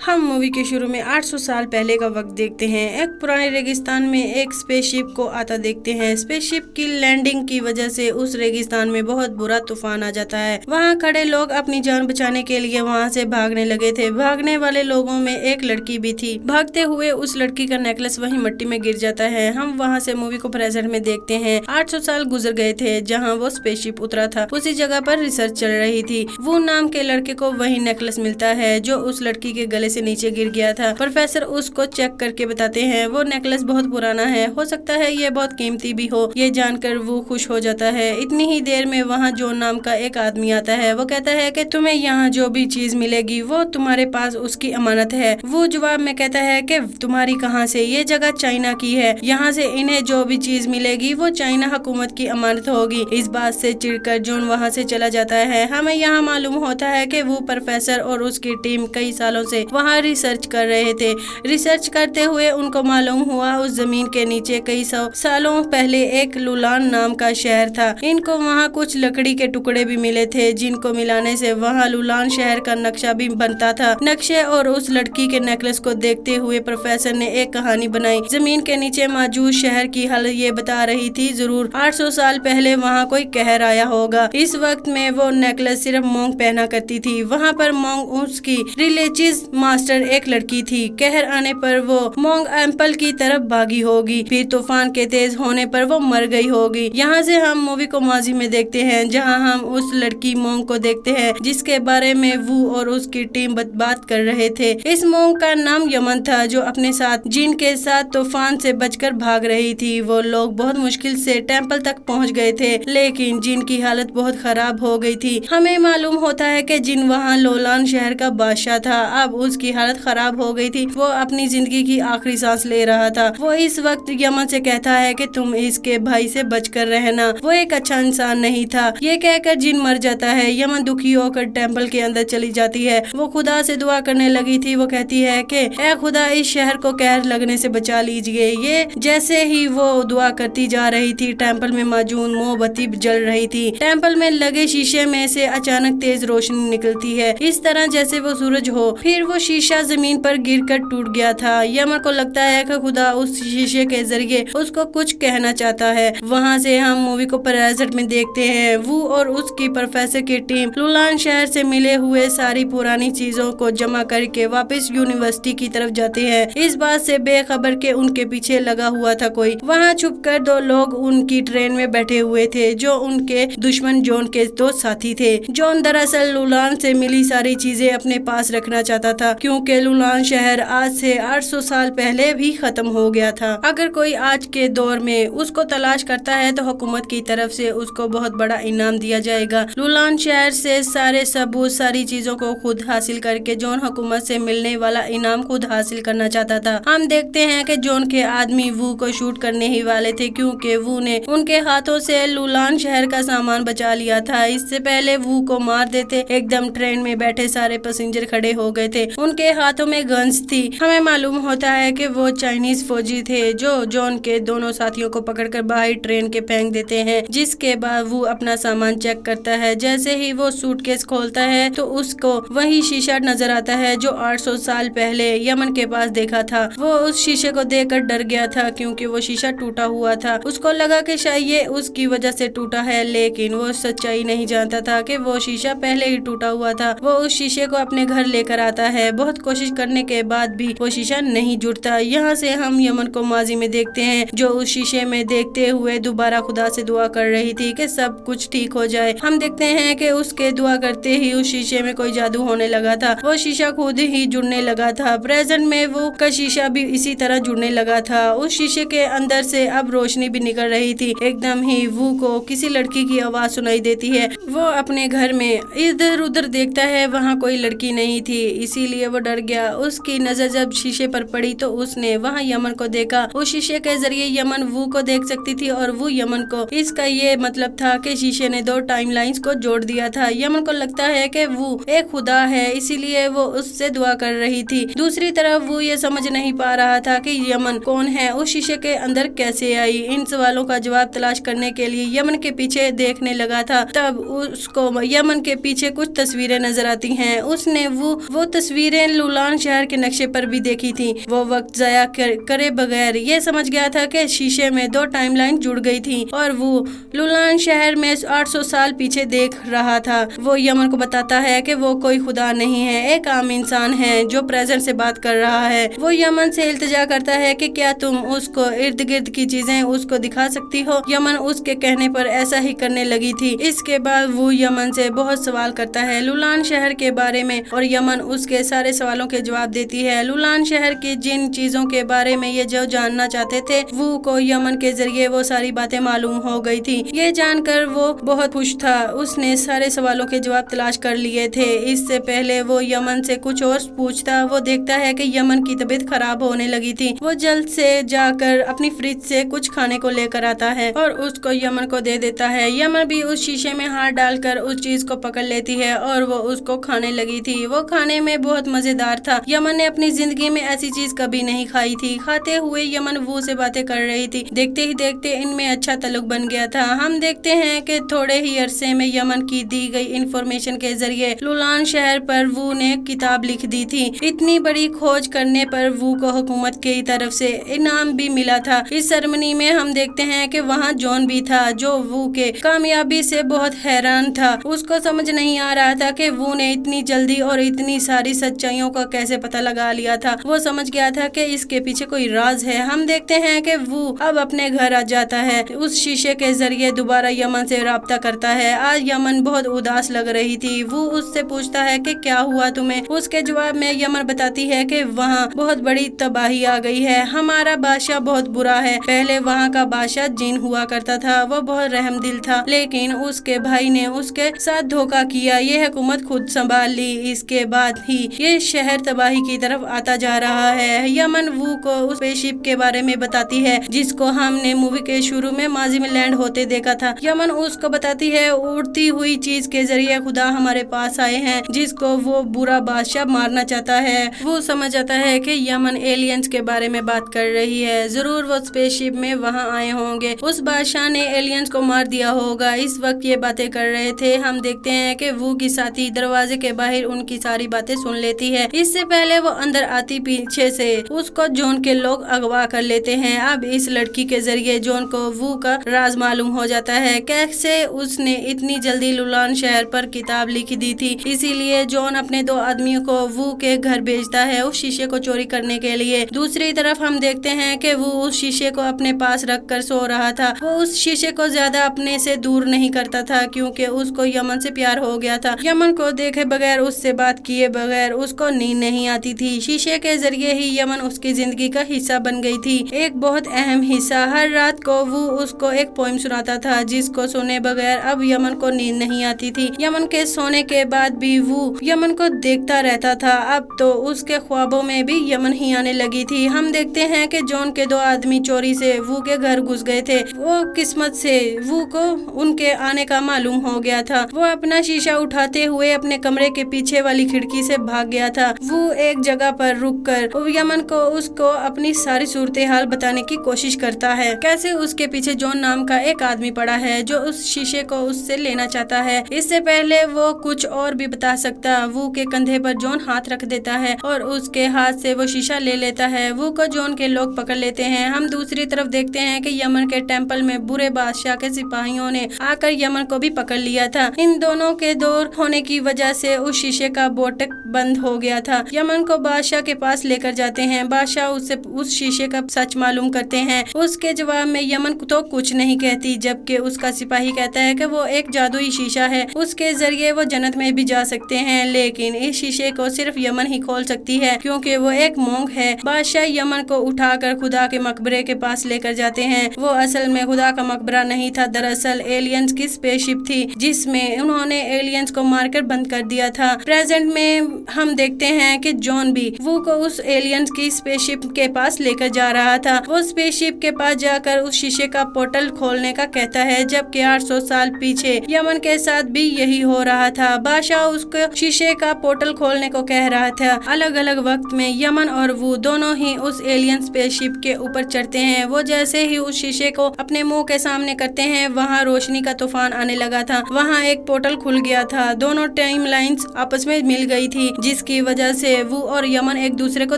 हम मूवी के शुरू में 800 साल पहले का वक्त देखते हैं। एक पुराने रेगिस्तान में एक स्पेसशिप को आता देखते हैं। स्पेसशिप की लैंडिंग की वजह से उस रेगिस्तान में बहुत बुरा तूफान आ जाता है। वहाँ खड़े लोग अपनी जान बचाने के लिए वहाँ से भागने लगे थे। भागने वाले लोगों में एक लड़की भी थी। भागते हुए उस लड़की का नेकलेस वहीं मिट्टी में गिर जाता है। हम वहाँ से मूवी को प्रेजेंट में देखते हैं। 800 साल गुजर गए थे जहाँ वो स्पेसशिप उतरा था। उसी जगह पर रिसर्च चल रही थी। वो नाम के लड़के को वही नेकलेस मिलता है जो उस लड़की के गले से नीचे गिर गया था। प्रोफेसर उसको चेक करके बताते हैं वो नेकलेस बहुत पुराना है, हो सकता है ये बहुत कीमती भी हो। ये जानकर वो खुश हो जाता है। इतनी ही देर में वहाँ जॉन नाम का एक आदमी आता है। वो कहता है कि तुम्हें यहाँ जो भी चीज मिलेगी वो तुम्हारे पास उसकी अमानत है। वो जवाब में कहता है कि तुम्हारी कहाँ से, ये जगह चाइना की है, यहाँ से इन्हें जो भी चीज मिलेगी वो चाइना हुकूमत की अमानत होगी। इस बात से चिढ़कर जॉन वहाँ से चला जाता है। हमें यहाँ मालूम होता है कि वो प्रोफेसर और उसकी टीम कई सालों से वहाँ रिसर्च कर रहे थे। रिसर्च करते हुए उनको मालूम हुआ उस जमीन के नीचे कई सौ सालों पहले एक लुलान नाम का शहर था। इनको वहाँ कुछ लकड़ी के टुकड़े भी मिले थे जिनको मिलाने से वहाँ लुलान शहर का नक्शा भी बनता था। नक्शे और उस लड़की के नेकलेस को देखते हुए प्रोफेसर ने एक कहानी बनाई। जमीन के नीचे मौजूद शहर की हालत ये बता रही थी जरूर 800 साल पहले वहाँ कोई कहर आया होगा। इस वक्त में वो नेकलेस सिर्फ मोंग पहना करती थी। वहाँ पर मोंग उसकी रिलीजियस मास्टर एक लड़की थी। कहर आने पर वो मोंग एम्पल की तरफ भागी होगी, फिर तूफान के तेज होने पर वो मर गई होगी। यहाँ से हम मूवी को माजी में देखते हैं जहाँ हम उस लड़की मोंग को देखते हैं जिसके बारे में वू और उसकी टीम बात कर रहे थे। इस मोंग का नाम यमन था जो अपने साथ जिन के साथ तूफान से बचकर भाग रही थी। वो लोग बहुत मुश्किल से टेम्पल तक पहुँच गए थे लेकिन जिन की हालत बहुत खराब हो गई थी। हमें मालूम होता है कि जिन वहाँ लोलान शहर का बादशाह था, अब उसकी हालत खराब हो गई थी। वो अपनी जिंदगी की आखिरी सांस ले रहा था। वो इस वक्त यमन से कहता है कि तुम इसके भाई से बचकर रहना, वो एक अच्छा इंसान नहीं था। ये कहकर जिन मर जाता है। यमन दुखी होकर टेम्पल के अंदर चली जाती है। वो खुदा से दुआ करने लगी थी। वो कहती है कि ऐ खुदा इस शहर को कहर लगने से बचा लीजिए। ये जैसे ही वो दुआ करती जा रही थी टेम्पल में मौजूद मोमबत्ती जल रही थी। टेम्पल में लगे शीशे में से अचानक तेज रोशनी निकलती है, इस तरह जैसे वो सूरज हो। फिर वो शीशा जमीन पर गिरकर टूट गया था। यमन को लगता है कि खुदा उस शीशे के जरिए उसको कुछ कहना चाहता है। वहाँ से हम मूवी को प्रेजेंट में देखते हैं। वो और उसकी प्रोफेसर की टीम लुलान शहर से मिले हुए सारी पुरानी चीजों को जमा करके वापस यूनिवर्सिटी की तरफ जाते हैं, इस बात से बेखबर के उनके पीछे लगा हुआ था कोई। वहाँ छुपकर दो लोग उनकी ट्रेन में बैठे हुए थे जो उनके दुश्मन जॉन के दो साथी थे। जॉन दरअसल लुलान से मिली सारी चीजें अपने पास रखना चाहता था क्योंकि लुलान शहर आज से 800 साल पहले भी खत्म हो गया था। अगर कोई आज के दौर में उसको तलाश करता है तो हुकूमत की तरफ से उसको बहुत बड़ा इनाम दिया जाएगा। लुलान शहर से सारे सबूत सारी चीजों को खुद हासिल करके जॉन हुकूमत से मिलने वाला इनाम खुद हासिल करना चाहता था। हम देखते हैं कि जॉन के आदमी वू को शूट करने ही वाले थे क्योंकि वू ने उनके हाथों से लुलान शहर का सामान बचा लिया था। इससे पहले वू को मार देते एकदम ट्रेन में बैठे सारे पैसेंजर खड़े हो गए थे। उनके हाथों में गन्स थी। हमें मालूम होता है कि वो चाइनीज फौजी थे जो जॉन के दोनों साथियों को पकड़कर बाहर ट्रेन के फेंक देते हैं, जिसके बाद वो अपना सामान चेक करता है। जैसे ही वो सूटकेस खोलता है तो उसको वही शीशा नजर आता है जो 800 साल पहले यमन के पास देखा था। वो उस शीशे को देखकर डर गया था क्योंकि वो शीशा टूटा हुआ था। उसको लगा कि शायद ये उसकी वजह से टूटा है, लेकिन वो सच्चाई नहीं जानता था कि वो शीशा पहले ही टूटा हुआ था। वो उस शीशे को अपने घर लेकर आता है। बहुत कोशिश करने के बाद भी वो शीशा नहीं जुड़ता। यहाँ से हम यमन को माजी में देखते हैं जो उस शीशे में देखते हुए दोबारा खुदा से दुआ कर रही थी कि सब कुछ ठीक हो जाए। हम देखते हैं कि उसके दुआ करते ही उस शीशे में कोई जादू होने लगा था। वो शीशा खुद ही जुड़ने लगा था। प्रेजेंट में वो का शीशा भी इसी तरह जुड़ने लगा था। उस शीशे के अंदर से अब रोशनी भी निकल रही थी। एकदम ही वू को किसी लड़की की आवाज सुनाई देती है। वो अपने घर में इधर उधर देखता है, वहाँ कोई लड़की नहीं थी, इसीलिए वो डर गया। उसकी नजर जब शीशे पर पड़ी तो उसने वहाँ यमन को देखा। उस शीशे के जरिए यमन वू को देख सकती थी और वो यमन को। इसका ये मतलब था कि शीशे ने दो टाइमलाइंस को जोड़ दिया था। यमन को लगता है कि वो एक खुदा है, इसीलिए वो उससे दुआ कर रही थी। दूसरी तरफ वो ये समझ नहीं पा रहा था कि यमन कौन है, उस शीशे के अंदर कैसे आई। इन सवालों का जवाब तलाश करने के लिए यमन के पीछे देखने लगा था। तब उसको यमन के पीछे कुछ तस्वीरें नजर आती हैं। उसने वो तस्वीर तस्वीरें लुलान शहर के नक्शे पर भी देखी थी। वो वक्त जाया करे बगैर ये समझ गया था कि शीशे में 2 टाइमलाइन जुड़ गई थी और वो लुलान शहर में 800 साल पीछे देख रहा था। वो यमन को बताता है कि वो कोई खुदा नहीं है, एक आम इंसान है जो प्रेजेंट से बात कर रहा है। वो यमन से इल्तिजा करता है कि क्या तुम उसको इर्द गिर्द की चीजें उसको दिखा सकती हो। यमन उसके कहने पर ऐसा ही करने लगी थी। इसके बाद वो यमन से बहुत सवाल करता है लुलान शहर के बारे में और यमन उसके सारे सवालों के जवाब देती है। लुलान शहर की जिन चीजों के बारे में ये जो जानना चाहते थे वो को यमन के जरिए वो सारी बातें मालूम हो गई थी। ये जानकर वो बहुत खुश था। उसने सारे सवालों के जवाब तलाश कर लिए थे। इससे पहले वो यमन से कुछ और पूछता, वो देखता है कि यमन की तबीयत खराब होने लगी थी। वो जल्द से जाकर अपनी फ्रिज से कुछ खाने को लेकर आता है और उसको यमन को दे देता है। यमन भी उस शीशे में हाथ डालकर उस चीज को पकड़ लेती है और वो उसको खाने लगी थी। वो खाने में बहुत मजेदार था। यमन ने अपनी जिंदगी में ऐसी चीज कभी नहीं खाई थी। खाते हुए यमन वो से बातें कर रही थी। देखते ही देखते इनमें अच्छा ताल्लुक बन गया था। हम देखते हैं कि थोड़े ही अरसे में यमन की दी गई इंफॉर्मेशन के जरिए लुलान शहर पर वो ने किताब लिख दी थी। इतनी बड़ी खोज करने पर वो को हुकूमत की तरफ से इनाम भी मिला था। इस सेरेमनी में हम देखते हैं कि वहाँ जॉन भी था जो वो के कामयाबी से बहुत हैरान था। उसको समझ नहीं आ रहा था कि वो ने इतनी जल्दी और इतनी सारी सच्चाइयों का कैसे पता लगा लिया था। वो समझ गया था कि इसके पीछे कोई राज है। हम देखते हैं कि वो अब अपने घर आ जाता है। उस शीशे के जरिए दोबारा यमन से राब्ता करता है। आज यमन बहुत उदास लग रही थी। वो उससे पूछता है कि क्या हुआ तुम्हें। उसके जवाब में यमन बताती है कि वहाँ बहुत बड़ी तबाही आ गई है। हमारा बादशाह बहुत बुरा है। पहले वहाँ का बादशाह जिन हुआ करता था। वो बहुत रहमदिल था, लेकिन उसके भाई ने उसके साथ धोखा किया। ये हुकूमत खुद संभाल ली। इसके बाद ही ये शहर तबाही की तरफ आता जा रहा है। यमन वो को उस स्पेसशिप के बारे में बताती है जिसको हमने मूवी के शुरू में माजी में लैंड होते देखा था। यमन उसको बताती है उड़ती हुई चीज के जरिए खुदा हमारे पास आए हैं जिसको वो बुरा बादशाह मारना चाहता है। वो समझ आता है कि यमन एलियंस के बारे में बात कर रही है। जरूर वो स्पेसशिप में वहाँ आए होंगे। उस बादशाह ने एलियंस को मार दिया होगा। इस वक्त ये बातें कर रहे थे। हम देखते हैं कि वो की साथी दरवाजे के बाहर उनकी सारी बातें सुन लेती है। इससे पहले वो अंदर आती पीछे से उसको जॉन के लोग अगवा कर लेते हैं। अब इस लड़की के जरिए जॉन को वो का राज मालूम हो जाता है कैसे उसने इतनी जल्दी लुलान शहर पर किताब लिख दी थी। इसीलिए जॉन अपने 2 आदमियों को वो के घर भेजता है उस शीशे को चोरी करने के लिए। दूसरी तरफ हम देखते हैं कि वो उस शीशे को अपने पास रख कर सो रहा था। वो उस शीशे को ज्यादा अपने से दूर नहीं करता था क्योंकि उसको यमन से प्यार हो गया था। यमन को देखे बगैर, उससे बात किए बगैर उसको नींद नहीं आती थी। शीशे के जरिए ही यमन उसकी जिंदगी का हिस्सा बन गई थी, एक बहुत अहम हिस्सा। हर रात को वो उसको एक पोइम सुनाता था जिसको सुने बगैर अब यमन को नींद नहीं आती थी। यमन के सोने के बाद भी वो यमन को देखता रहता था। अब तो उसके ख्वाबों में भी यमन ही आने लगी थी। हम देखते हैं कि जॉन के 2 आदमी चोरी से वो के घर घुस गए थे। वो किस्मत से वो को उनके आने का मालूम हो गया था। वो अपना शीशा उठाते हुए अपने कमरे के पीछे वाली खिड़की से भाग गया था। वो एक जगह पर रुक कर यमन को उसको अपनी सारी सूरत हाल बताने की कोशिश करता है। कैसे उसके पीछे जॉन नाम का एक आदमी पड़ा है जो उस शीशे को उससे लेना चाहता है। इससे पहले वो कुछ और भी बता सकता। वो के कंधे पर जॉन हाथ रख देता है और उसके हाथ से वो शीशा ले लेता है। वो को जॉन के लोग पकड़ लेते हैं। हम दूसरी तरफ देखते हैं कि यमन के टेम्पल में बुरे बादशाह के सिपाहियों ने आकर यमन को भी पकड़ लिया था। इन दोनों के दौर होने की वजह से उस शीशे का बोटक बंद हो गया था। यमन को बादशाह के पास लेकर जाते हैं। बादशाह उससे उस शीशे का सच मालूम करते हैं। उसके जवाब में यमन तो कुछ नहीं कहती, जबकि उसका सिपाही कहता है कि वो एक जादुई शीशा है, उसके जरिए वो जन्नत में भी जा सकते हैं। लेकिन इस शीशे को सिर्फ यमन ही खोल सकती है क्योंकि वो एक मोंग है। बादशाह यमन को उठाकर खुदा के मकबरे के पास लेकर जाते हैं। वो असल में खुदा का मकबरा नहीं था, दरअसल एलियंस की स्पेसशिप थी जिसमें उन्होंने एलियंस को मारकर बंद कर दिया था। प्रेजेंट में हम देखते हैं कि जॉन भी वो को उस एलियंस की स्पेसशिप के पास लेकर जा रहा था। वो स्पेसशिप के पास जाकर उस शीशे का पोर्टल खोलने का कहता है, जबकि 800 साल पीछे यमन के साथ भी यही हो रहा था। बादशाह उसको शीशे का पोर्टल खोलने को कह रहा था। अलग अलग वक्त में यमन और वो दोनों ही उस एलियन स्पेसशिप के ऊपर चढ़ते हैं। वो जैसे ही उस शीशे को अपने मुंह के सामने करते हैं, वहाँ रोशनी का तूफान आने लगा था। वहाँ एक पोर्टल खुल गया था। दोनों टाइम लाइन्स आपस में मिल गई थी, जिस जिसकी वजह से वो और यमन एक दूसरे को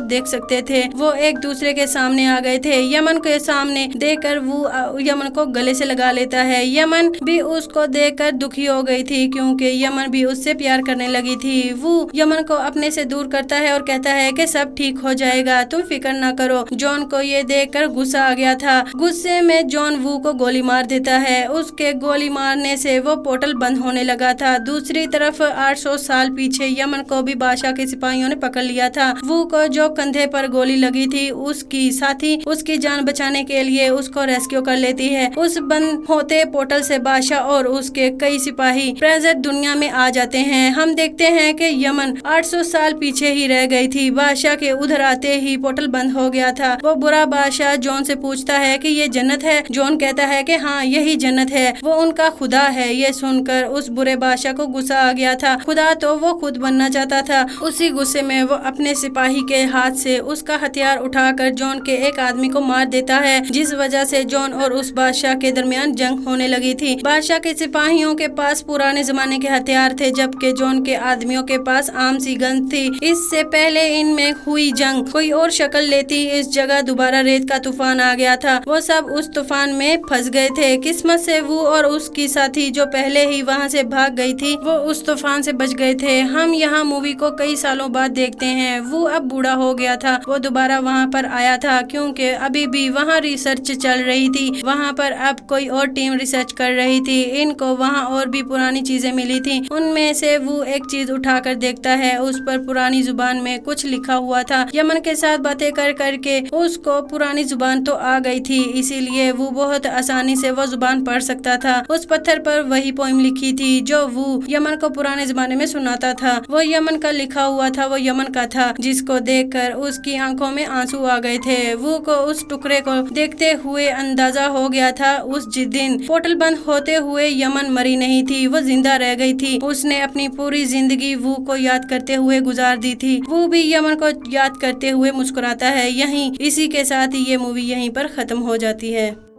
देख सकते थे। वो एक दूसरे के सामने आ गए थे। यमन के सामने देखकर वो यमन को गले से लगा लेता है। यमन भी उसको देखकर दुखी हो गई थी क्योंकि यमन भी उससे प्यार करने लगी थी। वो यमन को अपने से दूर करता है और कहता है कि सब ठीक हो जाएगा, तुम फिक्र ना करो। जॉन को ये देखकर गुस्सा आ गया था। गुस्से में जॉन वू को गोली मार देता है। उसके गोली मारने से वो पोर्टल बंद होने लगा था। दूसरी तरफ 800 साल पीछे यमन को भी बादशाह के सिपाहियों ने पकड़ लिया था। वू को जो कंधे पर गोली लगी थी उसकी साथी उसकी जान बचाने के लिए उसको रेस्क्यू कर लेती है। उस बंद होते पोर्टल से बादशाह और उसके कई सिपाही प्रेजेंट दुनिया में आ जाते हैं। हम देखते हैं कि यमन 800 साल पीछे ही रह गई थी। बादशाह के उधर आते ही पोर्टल बंद हो गया था। वो बुरा बादशाह जॉन से पूछता है कि ये जन्नत है। जॉन कहता है कि हाँ यही जन्नत है, वो उनका खुदा है। ये सुनकर उस बुरे बादशाह को गुस्सा आ गया था। खुदा तो वो खुद बनना चाहता था। उसी गुस्से में वो अपने सिपाही के हाथ से उसका हथियार उठाकर जॉन के एक आदमी को मार देता है, जिस वजह से जॉन और उस बादशाह के दरमियान जंग होने लगी थी। बादशाह के सिपाहियों के पास पुराने जमाने के हथियार थे, जबकि जॉन के आदमियों के पास आम सी गन थी। इससे पहले इनमें हुई जंग कोई और शक्ल लेती। इस जगह दोबारा रेत का तूफान आ गया था। वो सब उस तूफान में फंस गए थे। किस्मत से वो और उसकी साथी जो पहले ही वहाँ से भाग गई थी, वो उस तूफान से बच गए थे। हम यहाँ मूवी को कई सालों बाद देखते हैं। वो अब बूढ़ा हो गया था। वो दोबारा वहाँ पर आया था क्योंकि अभी भी वहाँ रिसर्च चल रही थी। वहाँ पर अब कोई और टीम रिसर्च कर रही थी। इनको वहाँ और भी पुरानी चीजें मिली थी। उनमें से वो एक चीज उठाकर देखता है, उस पर पुरानी जुबान में कुछ लिखा हुआ था। यमन के साथ बातें कर करके उसको पुरानी जुबान तो आ गई थी, इसीलिए वो बहुत आसानी से वो जुबान पढ़ सकता था। उस पत्थर पर वही पोइम लिखी थी जो वो यमन को पुराने जमाने में सुनाता था। वो यमन का लिखा हुआ था, वो यमन का था, जिसको देखकर उसकी आंखों में आंसू आ गए थे। वो को उस टुकड़े को देखते हुए अंदाजा हो गया था उस दिन पोर्टल बंद होते हुए यमन मरी नहीं थी, वो जिंदा रह गई थी। उसने अपनी पूरी जिंदगी वो को याद करते हुए गुजार दी थी। वो भी यमन को याद करते हुए मुस्कुराता है। यहीं इसी के साथ ये मूवी यहीं पर खत्म हो जाती है।